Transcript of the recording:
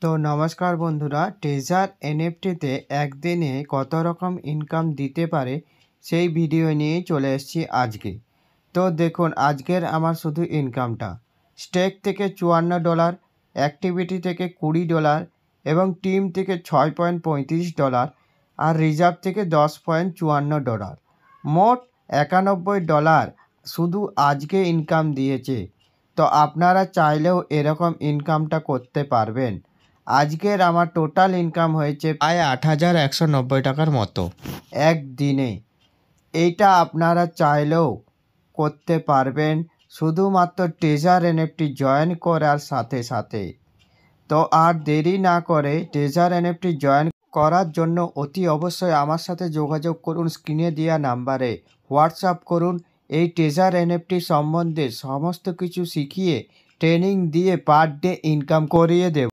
তো নমস্কার বন্ধুরা, টেজার এনএফটিতে একদিনে কত রকম ইনকাম দিতে পারে সেই ভিডিও নিয়েই চলে এসেছি আজকে। তো দেখুন আজকের আমার শুধু ইনকামটা স্টেক থেকে $54, অ্যাক্টিভিটি থেকে $20 এবং টিম থেকে $6.35 আর রিজার্ভ থেকে $10.54, মোট $91 শুধু আজকে ইনকাম দিয়েছে। তো আপনারা চাইলেও এরকম ইনকামটা করতে পারবেন। আজকের আমার টোটাল ইনকাম হয়েছে প্রায় 8,190 টাকার মতো একদিনে। এইটা আপনারা চাইলেও করতে পারবেন শুধুমাত্র টেজার এনএফটি জয়েন করার সাথে সাথে। তো আর দেরি না করে টেজার এনএফটি জয়েন করার জন্য অতি অবশ্যই আমার সাথে যোগাযোগ করুন, স্ক্রিনে দেওয়া নাম্বারে হোয়াটসঅ্যাপ করুন। এই টেজার এনএফটি সম্বন্ধে সমস্ত কিছু শিখিয়ে ট্রেনিং দিয়ে পার ডে ইনকাম করিয়ে দেব।